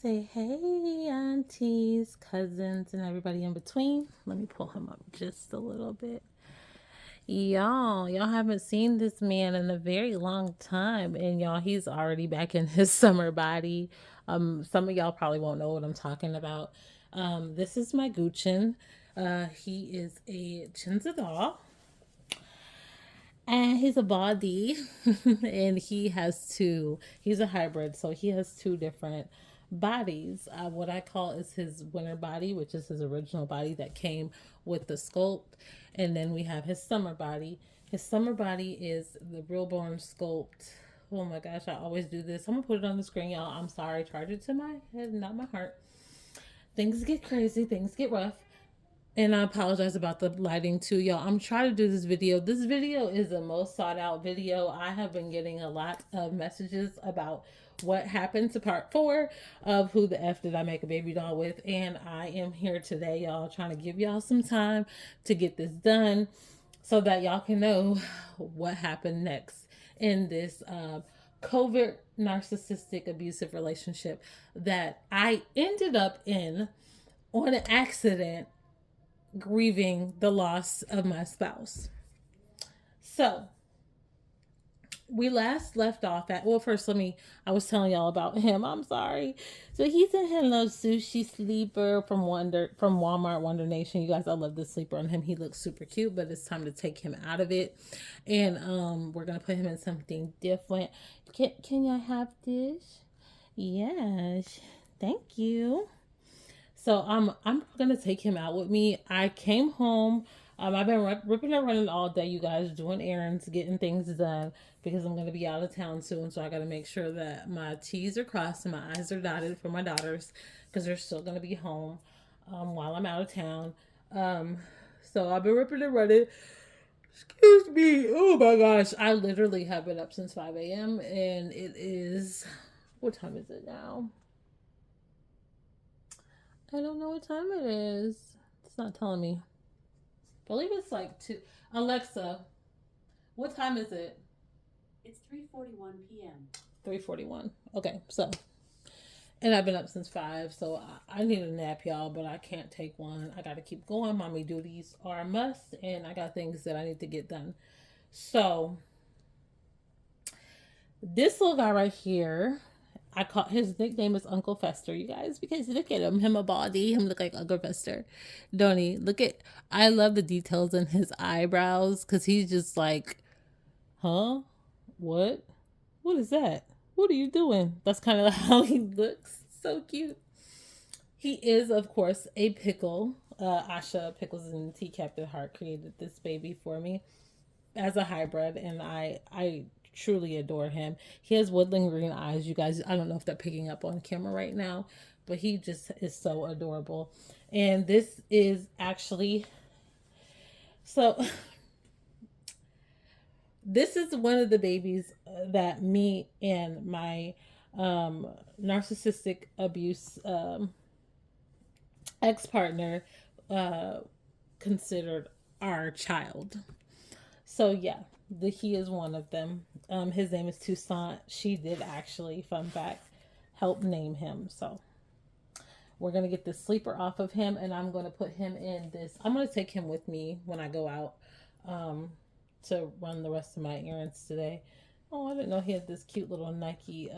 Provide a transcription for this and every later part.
Say hey, aunties, cousins, and everybody in between. Let me pull him up just a little bit. Y'all haven't seen this man in a very long time, and y'all, he's already back in his summer body. Some of y'all probably won't know what I'm talking about. This is my Guchin. He is a Chinzadal, and he's a body, and he's a hybrid, so he has two different bodies. What I call is his winter body, which is his original body that came with the sculpt. And then we have his summer body. His summer body is the REBORN sculpt. Oh my gosh, I always do this. I'm gonna put it on the screen, y'all. I'm sorry, charge it to my head, not my heart. Things get crazy, things get rough. And I apologize about the lighting too, y'all. I'm trying to do this video. This video is the most sought out video. I have been getting a lot of messages about what happened to part 4 of Who the F Did I Make a Baby Doll With. And I am here today, y'all, trying to give y'all some time to get this done so that y'all can know what happened next in this covert narcissistic abusive relationship that I ended up in on an accident, grieving the loss of my spouse. So we last left off at, well, first I was telling y'all about him. I'm sorry. So he's a Hello Sushi sleeper from Walmart Wonder Nation. You guys, I love this sleeper on him. He looks super cute, but it's time to take him out of it, and we're gonna put him in something different. Can I have this? Yes, thank you. So I'm gonna take him out with me. I came home. I've been ripping and running all day, you guys, doing errands, getting things done because I'm gonna be out of town soon. So I gotta make sure that my T's are crossed and my I's are dotted for my daughters because they're still gonna be home while I'm out of town. Um, so I've been ripping and running. Excuse me. Oh my gosh, I literally have been up since 5 a.m. and it is, what time is it now? I don't know what time it is. It's not telling me. I believe it's like 2. Alexa, what time is it? It's 3:41 p.m. 3:41. Okay, so, and I've been up since 5, so I need a nap, y'all, but I can't take one. I gotta keep going. Mommy duties are a must, and I got things that I need to get done. So, this little guy right here, I call his nickname is Uncle Fester, you guys, because look at him a body, him look like Uncle Fester, don't he? Look at, I love the details in his eyebrows because he's just like, huh, what is that, what are you doing? That's kind of how he looks. So cute. He is, of course, a pickle. Asha Pickles and Tea Captain Heart created this baby for me as a hybrid, and I truly adore him. He has woodland green eyes, you guys. I don't know if they're picking up on camera right now, but he just is so adorable. And this is actually, so this is one of the babies that me and my narcissistic abuse ex-partner considered our child. So yeah, he is one of them. His name is Toussaint. She did actually, fun fact, help name him. So we're gonna get the sleeper off of him, and I'm gonna put him in this. I'm gonna take him with me when I go out to run the rest of my errands today. Oh, I didn't know he had this cute little Nike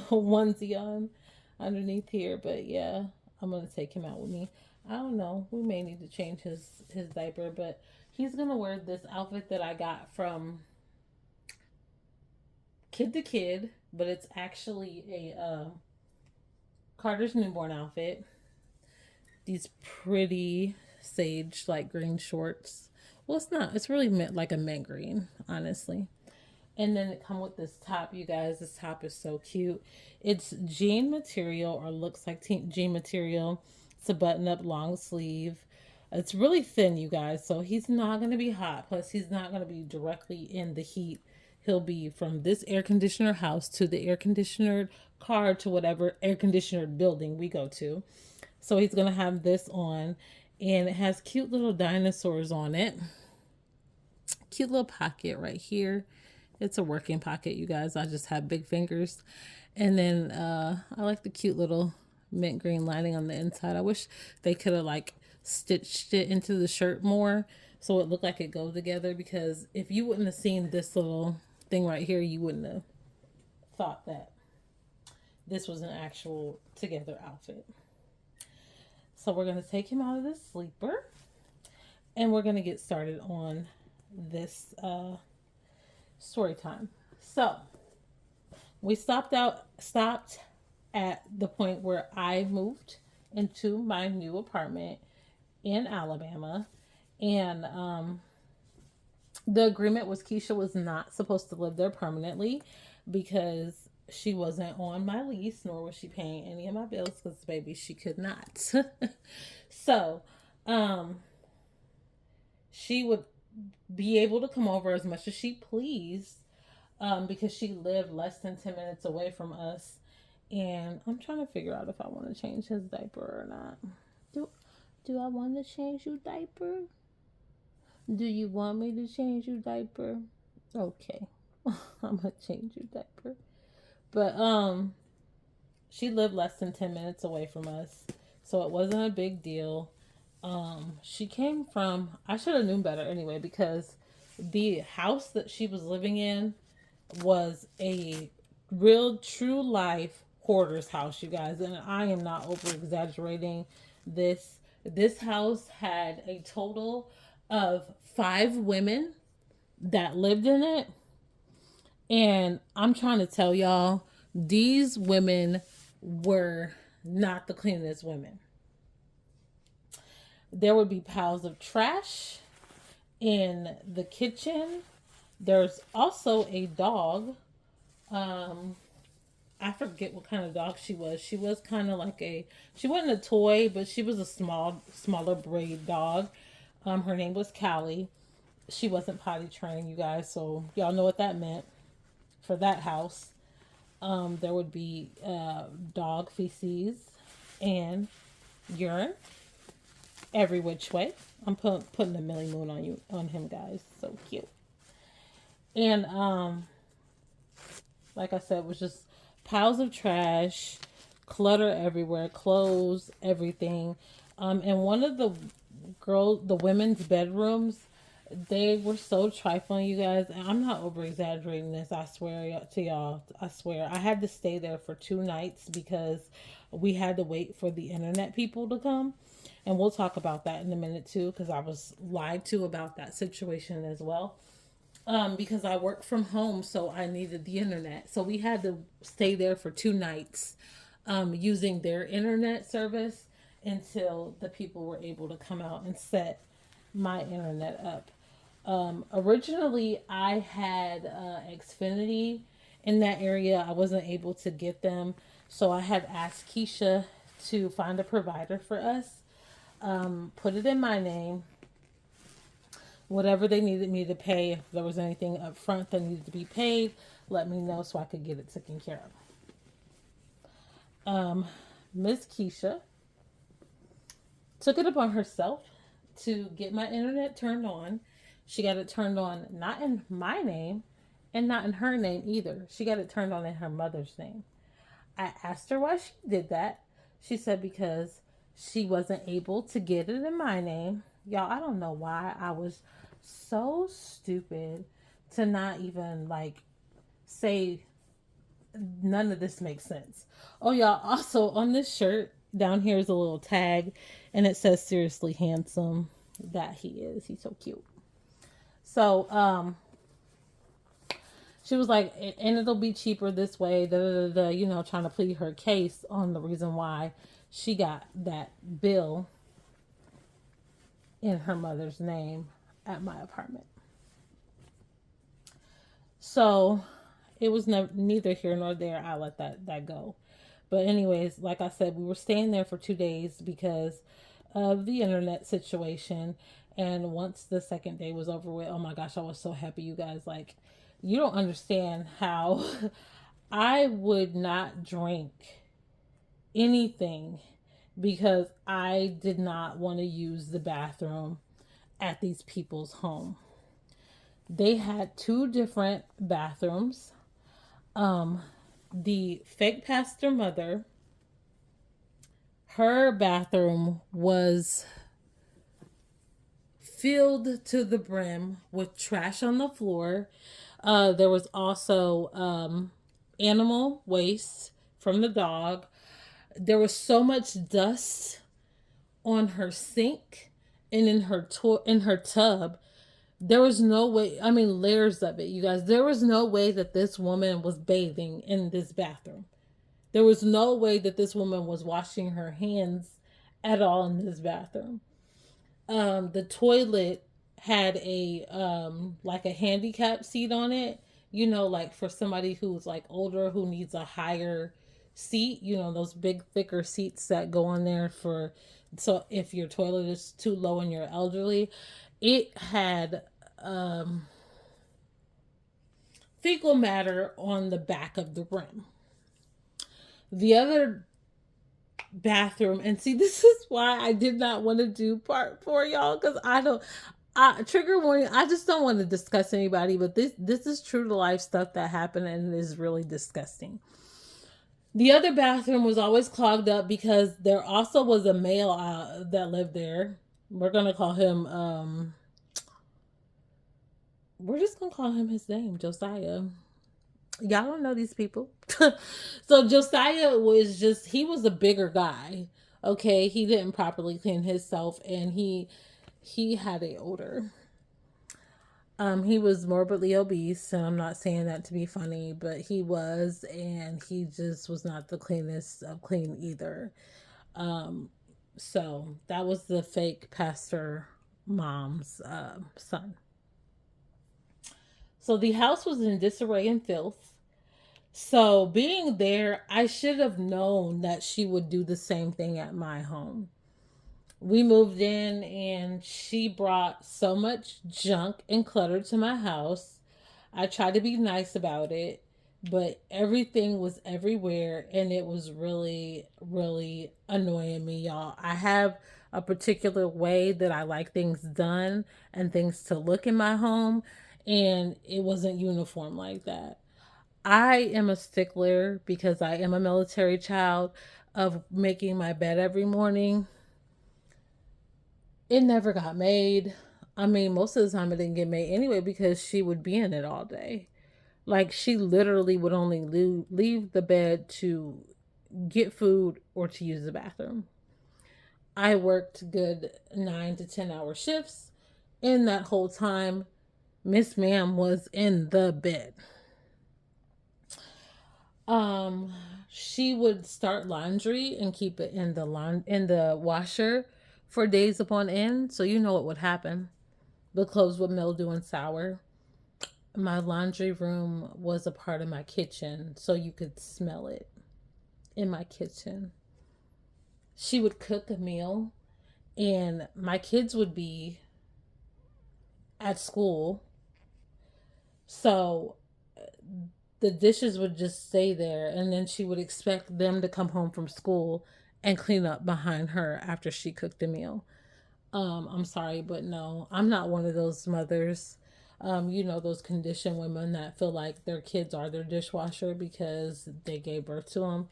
onesie on underneath here, but yeah, I'm gonna take him out with me. I don't know. We may need to change his diaper, but he's gonna wear this outfit that I got from Kid to Kid, but it's actually a Carter's newborn outfit. These pretty sage like green shorts. Well, it's not. It's really meant like a mint green, honestly. And then it come with this top, you guys. This top is so cute. It's jean material, or looks like jean material. It's a button-up long sleeve. It's really thin, you guys, so he's not going to be hot. Plus, he's not going to be directly in the heat. He'll be from this air conditioner house to the air conditioner car to whatever air conditioner building we go to. So he's going to have this on, and it has cute little dinosaurs on it. Cute little pocket right here. It's a working pocket, you guys. I just have big fingers. And then I like the cute little mint green lining on the inside. I wish they could have like stitched it into the shirt more so it looked like it goes together, because if you wouldn't have seen this little thing right here, you wouldn't have thought that this was an actual together outfit. So we're going to take him out of the sleeper and we're going to get started on this story time. So we stopped at the point where I moved into my new apartment in Alabama, and the agreement was Keisha was not supposed to live there permanently because she wasn't on my lease, nor was she paying any of my bills because, baby, she could not. So, um, she would be able to come over as much as she pleased, because she lived less than 10 minutes away from us. And I'm trying to figure out if I want to change his diaper or not. Do, do I want to change your diaper? Do you want me to change your diaper? Okay. I'm gonna change your diaper. But she lived less than 10 minutes away from us. So it wasn't a big deal. She came from, I should have known better anyway, because the house that she was living in was a real true life hoarder's house, you guys. And I am not over exaggerating this. This house had a total of 5 women that lived in it. And I'm trying to tell y'all, these women were not the cleanest women. There would be piles of trash in the kitchen. There's also a dog. I forget what kind of dog she was. She was kind of like she wasn't a toy, but she was a smaller breed dog. Her name was Callie. She wasn't potty trained, you guys, so y'all know what that meant for that house. There would be dog feces and urine every which way. I'm putting a Millie Moon on him, guys. So cute. And like I said, it was just piles of trash, clutter everywhere, clothes, everything. And one of the women's bedrooms, they were so trifling, you guys. And I'm not over exaggerating this. I swear to y'all. I swear. I had to stay there for 2 nights because we had to wait for the internet people to come. And we'll talk about that in a minute too, because I was lied to about that situation as well. Because I work from home, so I needed the internet. So we had to stay there for 2 nights, using their internet service until the people were able to come out and set my internet up. Originally, I had Xfinity in that area. I wasn't able to get them, so I had asked Keisha to find a provider for us. Put it in my name. Whatever they needed me to pay, if there was anything up front that needed to be paid, let me know so I could get it taken care of. Miss Keisha took it upon herself to get my internet turned on. She got it turned on not in my name and not in her name either. She got it turned on in her mother's name. I asked her why she did that. She said because she wasn't able to get it in my name. Y'all, I don't know why I was so stupid to not even like say none of this makes sense. Oh, y'all, also on this shirt down here is a little tag and it says seriously handsome. That he is. He's so cute. So, she was like, and it'll be cheaper this way, trying to plead her case on the reason why she got that bill in her mother's name at my apartment. So it was neither here nor there. I let that go. But anyways, like I said, we were staying there for 2 days because of the internet situation. And once the second day was over with, oh my gosh, I was so happy, you guys. Like, you don't understand how I would not drink anything because I did not want to use the bathroom at these people's home. They had 2 different bathrooms. The fake pastor mother Her bathroom was filled to the brim with trash on the floor. There was also animal waste from the dog. There was so much dust on her sink and in her tub. There was no way, I mean, layers of it, you guys. There was no way that this woman was bathing in this bathroom. There was no way that this woman was washing her hands at all in this bathroom. The toilet had a like a handicap seat on it, you know, like for somebody who's like older who needs a higher seat, you know, those big thicker seats that go on there for, so if your toilet is too low and you're elderly. It had fecal matter on the back of the rim. The other bathroom, and see, this is why I did not want to do part 4, y'all, because I don't, trigger warning, I just don't want to discuss anybody, but this is true to life stuff that happened and it is really disgusting. The other bathroom was always clogged up because there also was a male that lived there. We're gonna call him we're just gonna call him his name, Josiah. Y'all don't know these people. So Josiah was just, he was a bigger guy. Okay, he didn't properly clean himself, and he had a odor. He was morbidly obese, and I'm not saying that to be funny, but he was, and he just was not the cleanest of clean either. So that was the fake pastor mom's son. So the house was in disarray and filth. So being there, I should have known that she would do the same thing at my home. We moved in and she brought so much junk and clutter to my house. I tried to be nice about it, but everything was everywhere and it was really, really annoying me, y'all. I have a particular way that I like things done and things to look in my home, and it wasn't uniform like that. I am a stickler because I am a military child of making my bed every morning. It never got made. I mean, most of the time it didn't get made anyway because she would be in it all day. Like, she literally would only leave the bed to get food or to use the bathroom. I worked good 9 to 10 hour shifts. In that whole time, Miss Ma'am was in the bed. Um, she would start laundry and keep it in in the washer for days upon end. So you know what would happen. The clothes would mildew and sour. My laundry room was a part of my kitchen, so you could smell it in my kitchen. She would cook a meal, and my kids would be at school. So the dishes would just stay there, and then she would expect them to come home from school and clean up behind her after she cooked the meal. I'm sorry, but no, I'm not one of those mothers. You know, those conditioned women that feel like their kids are their dishwasher because they gave birth to them.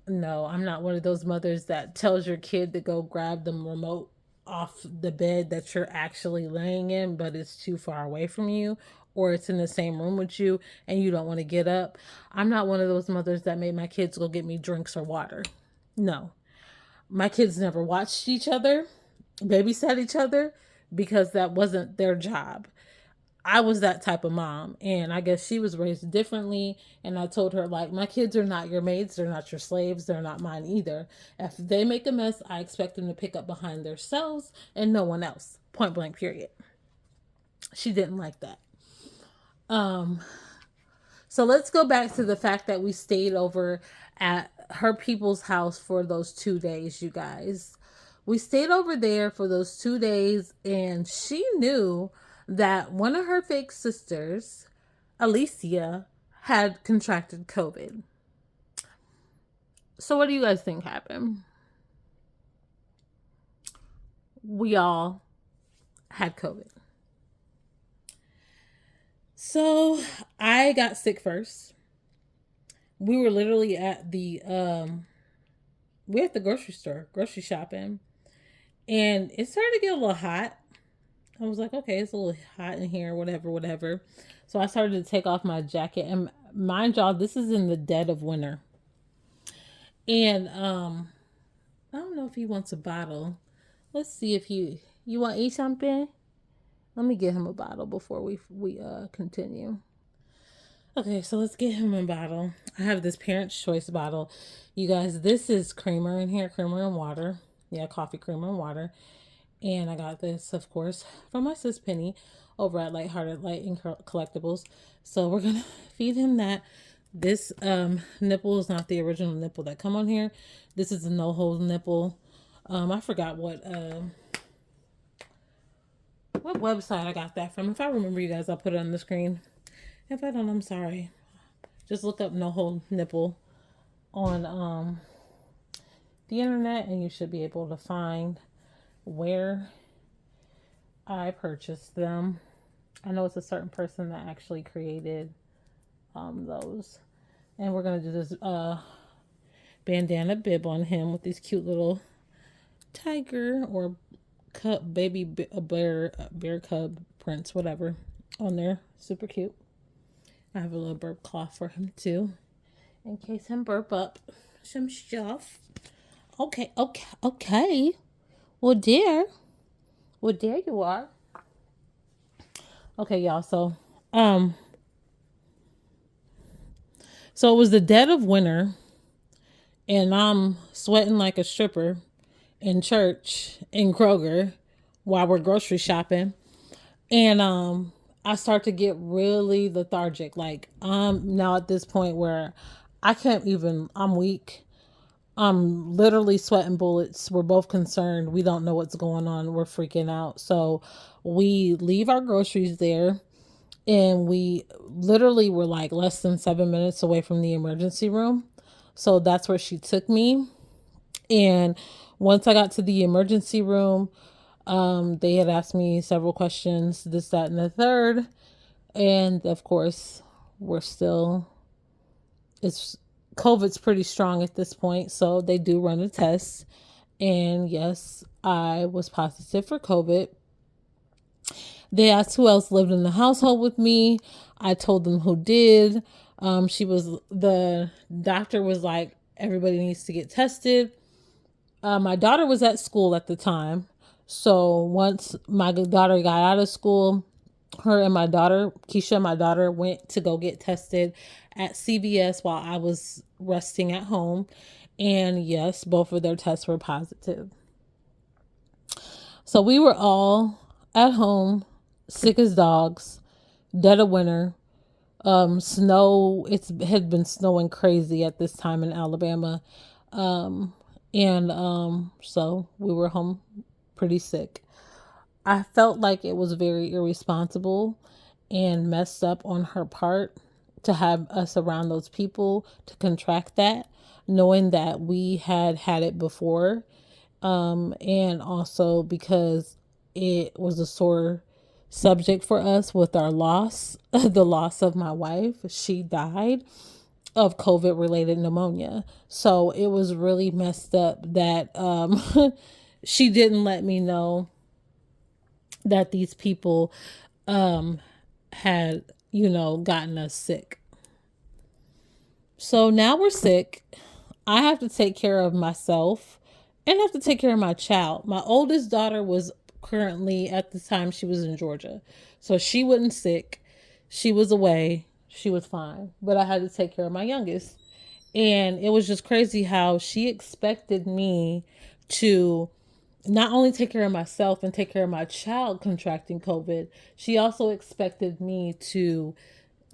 No, I'm not one of those mothers that tells your kid to go grab the remote off the bed that you're actually laying in, but it's too far away from you, or it's in the same room with you and you don't want to get up. I'm not one of those mothers that made my kids go get me drinks or water. No, my kids never watched each other, babysat each other, because that wasn't their job. I was that type of mom, and I guess she was raised differently. And I told her, like, my kids are not your maids, they're not your slaves, they're not mine either. If they make a mess, I expect them to pick up behind themselves and no one else. Point blank, period. She didn't like that. Um, so let's go back to the fact that we stayed over at her people's house for those 2 days, you guys. We stayed over there for those 2 days, and she knew that one of her fake sisters, Alicia, had contracted COVID. So, what do you guys think happened? We all had COVID. So, I got sick first. We were literally at the we're at the grocery store, grocery shopping, and it started to get a little hot. I was like, okay, it's a little hot in here, whatever, whatever. So I started to take off my jacket, and mind y'all, this is in the dead of winter. And I don't know if he wants a bottle. Let's see if you want to eat something. Let me get him a bottle before we continue. Okay, so let's get him a bottle. I have this Parents' Choice bottle. You guys, this is creamer in here, creamer and water. Yeah, coffee creamer and water. And I got this, of course, from my sis Penny over at Lighthearted Light and Collectibles. So we're gonna feed him that. This nipple is not the original nipple that come on here. This is a no hold nipple. I forgot what website I got that from. If I remember, you guys, I'll put it on the screen. If I don't, I'm sorry. Just look up no hold nipple on the internet, and you should be able to find where I purchased them. I know it's a certain person that actually created those. And we're gonna do this bandana bib on him with these cute little tiger or cub baby bear cub prints, whatever, on there. Super cute. I have a little burp cloth for him too, in case him burp up some stuff. Okay, okay, okay. Well, there you are. Okay, y'all. So it was the dead of winter, and I'm sweating like a stripper in church in Kroger while we're grocery shopping. And I start to get really lethargic. Like I'm now at this point where I can't even, I'm weak. I'm literally sweating bullets. We're both concerned. We don't know what's going on. We're freaking out. So we leave our groceries there, and we literally were like less than 7 minutes away from the emergency room. So that's where she took me. And once I got to the emergency room, they had asked me several questions, this, that, and the third. And of course, we're still, it's COVID's pretty strong at this point. So they do run a test. And yes, I was positive for COVID. They asked who else lived in the household with me. I told them who did. The doctor was like, everybody needs to get tested. My daughter was at school at the time. So once my daughter got out of school, her and my daughter, Keisha, my daughter, went to go get tested at CVS while I was resting at home. And yes, both of their tests were positive. So we were all at home, sick as dogs, dead of winter. Snow, it had been snowing crazy at this time in Alabama. So we were home pretty sick. I felt like it was very irresponsible and messed up on her part to have us around those people to contract that, knowing that we had had it before. And also because it was a sore subject for us with our loss, the loss of my wife. She died of COVID related pneumonia. So it was really messed up that she didn't let me know that these people had, gotten us sick. So now we're sick. I have to take care of myself and I have to take care of my child. My oldest daughter was currently, at the time, she was in Georgia. So she wasn't sick. She was away. She was fine. But I had to take care of my youngest. And it was just crazy how she expected me to not only take care of myself and take care of my child contracting COVID, she also expected me to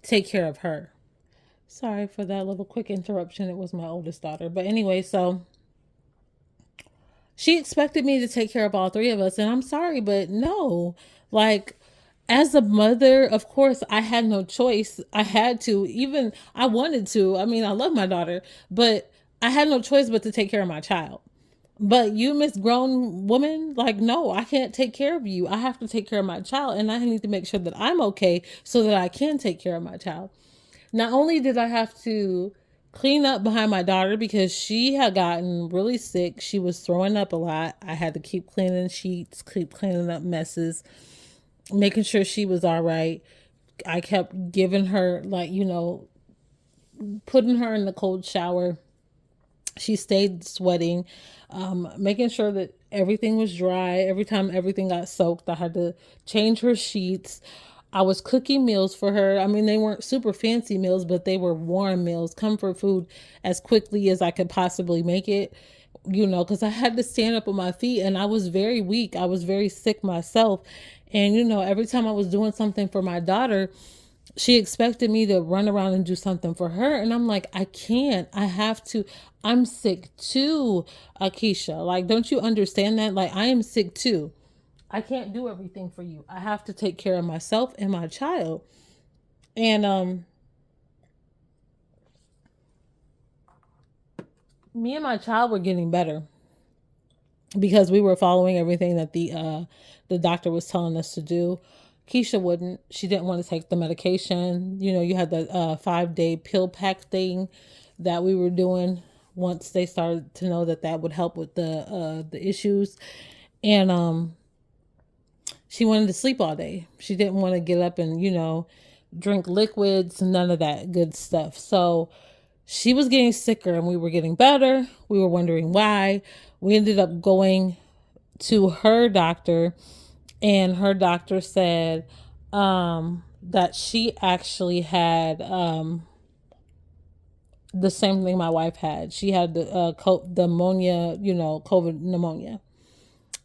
take care of her. Sorry for that little quick interruption. It was my oldest daughter. But anyway, so she expected me to take care of all three of us. And I'm sorry, but no. Like, as a mother, of course, I had no choice. I had to, even I wanted to. I mean, I love my daughter, but I had no choice but to take care of my child. But you, Miss Grown Woman, like, no, I can't take care of you. I have to take care of my child, and I need to make sure that I'm okay so that I can take care of my child. Not only did I have to clean up behind my daughter because she had gotten really sick. She was throwing up a lot. I had to keep cleaning sheets, keep cleaning up messes, making sure she was all right. I kept giving her, like, putting her in the cold shower. She stayed sweating, making sure that everything was dry. Every time everything got soaked, I had to change her sheets. I was cooking meals for her. I mean, they weren't super fancy meals, but they were warm meals, comfort food, as quickly as I could possibly make it, because I had to stand up on my feet and I was very weak. I was very sick myself. And, every time I was doing something for my daughter, she expected me to run around and do something for her. And I'm like, I can't. I have to. I'm sick too, Akeisha. Like, don't you understand that? Like, I am sick too. I can't do everything for you. I have to take care of myself and my child. And me and my child were getting better because we were following everything that the doctor was telling us to do. Keisha wouldn't. She didn't want to take the medication. You had the 5-day pill pack thing that we were doing once they started to know that that would help with the issues. And she wanted to sleep all day. She didn't want to get up and, drink liquids, none of that good stuff. So she was getting sicker and we were getting better. We were wondering why. We ended up going to her doctor, and her doctor said that she actually had the same thing my wife had. She had the pneumonia, COVID pneumonia.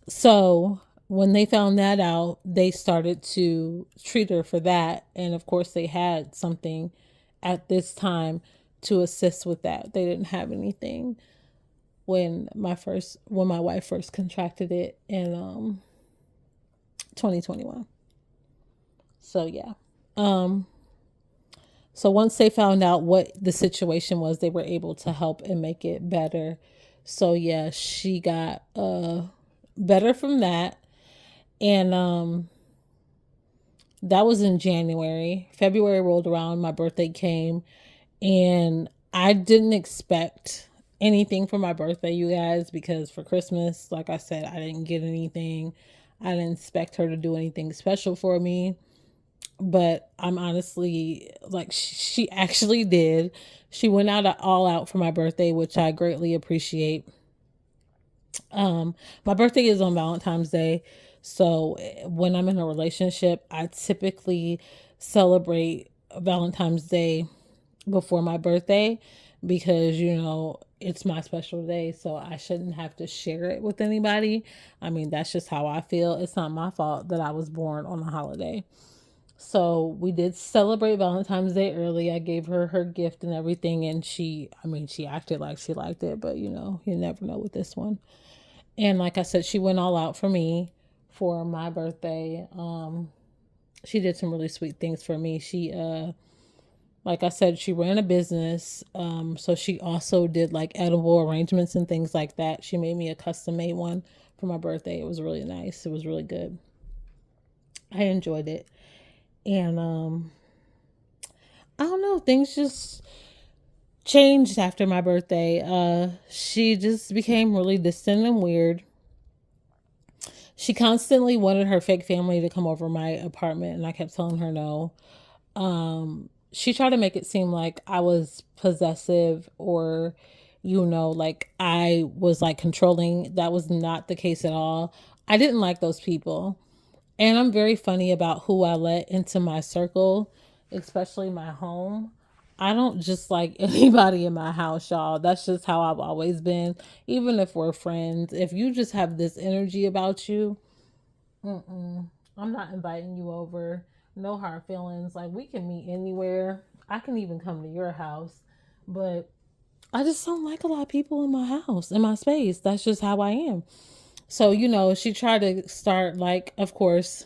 So when they found that out, they started to treat her for that. And of course, they had something at this time to assist with that. They didn't have anything when my wife first contracted it in 2021. So yeah. Um so once they found out what the situation was, they were able to help and make it better. So yeah, she got better from that. And that was in January. February rolled around, my birthday came, and I didn't expect anything for my birthday, you guys, because for Christmas, like I said, I didn't get anything. I didn't expect her to do anything special for me. But I'm honestly, like, she actually did. She went out all out for my birthday, which I greatly appreciate. My birthday is on Valentine's Day. So when I'm in a relationship, I typically celebrate Valentine's Day before my birthday because, it's my special day. So I shouldn't have to share it with anybody. I mean, that's just how I feel. It's not my fault that I was born on a holiday. So we did celebrate Valentine's Day early. I gave her her gift and everything. And she acted like she liked it, but you never know with this one. And like I said, she went all out for me for my birthday. She did some really sweet things for me. She like I said, she ran a business. So she also did like edible arrangements and things like that. She made me a custom made one for my birthday. It was really nice. It was really good. I enjoyed it. And I don't know, things just changed after my birthday. She just became really distant and weird. She constantly wanted her fake family to come over my apartment, and I kept telling her no. She tried to make it seem like I was possessive or, like I was like controlling. That was not the case at all. I didn't like those people. And I'm very funny about who I let into my circle, especially my home. I don't just like anybody in my house, y'all. That's just how I've always been. Even if we're friends, if you just have this energy about you, I'm not inviting you over. No hard feelings. Like, we can meet anywhere. I can even come to your house. But I just don't like a lot of people in my house, in my space. That's just how I am. So, she tried to start, like, of course,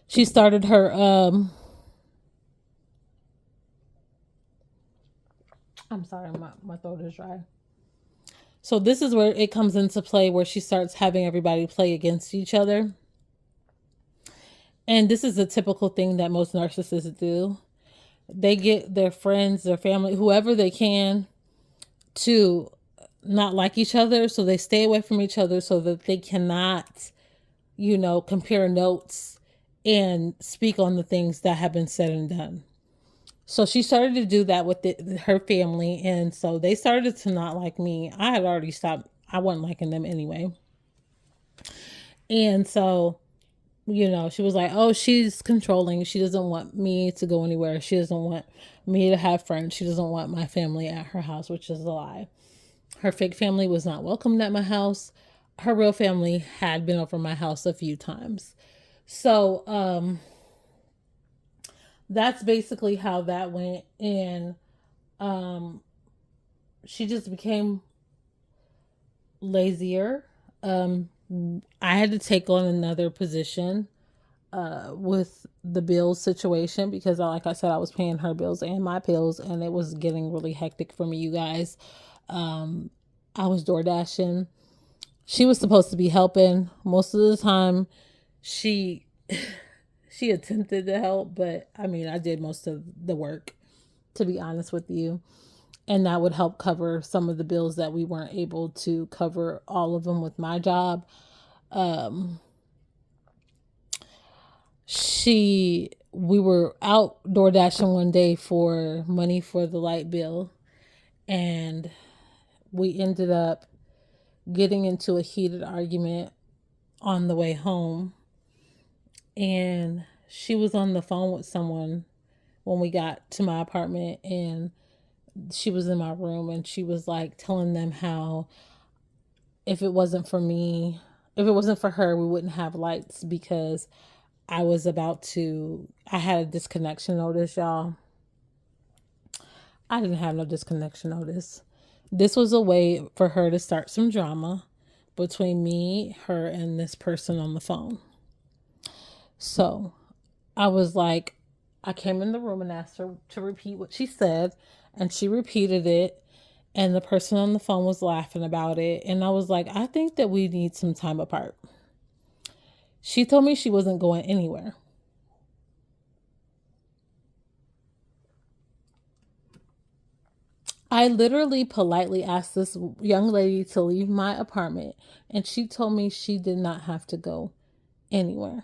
she started her, I'm sorry, my throat is dry. So this is where it comes into play, where she starts having everybody play against each other. And this is a typical thing that most narcissists do. They get their friends, their family, whoever they can to not like each other. So they stay away from each other so that they cannot, compare notes and speak on the things that have been said and done. So she started to do that with her family. And so they started to not like me. I had already stopped. I wasn't liking them anyway. And so, she was like, oh, she's controlling. She doesn't want me to go anywhere. She doesn't want me to have friends. She doesn't want my family at her house, which is a lie. Her fake family was not welcomed at my house. Her real family had been over my house a few times. So, that's basically how that went. And um, she just became lazier. I had to take on another position with the bills situation because, like I said, I was paying her bills and my bills, and it was getting really hectic for me, you guys. I was door dashing. She was supposed to be helping. Most of the time, she she attempted to help, but I mean, I did most of the work, to be honest with you. And that would help cover some of the bills that we weren't able to cover all of them with my job. Um, we were out door dashing one day for money for the light bill, and we ended up getting into a heated argument on the way home. And she was on the phone with someone when we got to my apartment, and she was in my room, and she was like telling them how if it wasn't for me, if it wasn't for her, we wouldn't have lights because I had a disconnection notice, y'all. I didn't have no disconnection notice. This was a way for her to start some drama between me, her, and this person on the phone. So I was like, I came in the room and asked her to repeat what she said, and she repeated it. And the person on the phone was laughing about it. And I was like, I think that we need some time apart. She told me she wasn't going anywhere. I literally politely asked this young lady to leave my apartment, and she told me she did not have to go anywhere.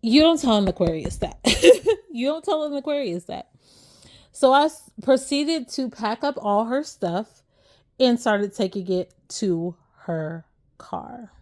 You don't tell an Aquarius that. You don't tell an Aquarius that. So I proceeded to pack up all her stuff and started taking it to her car.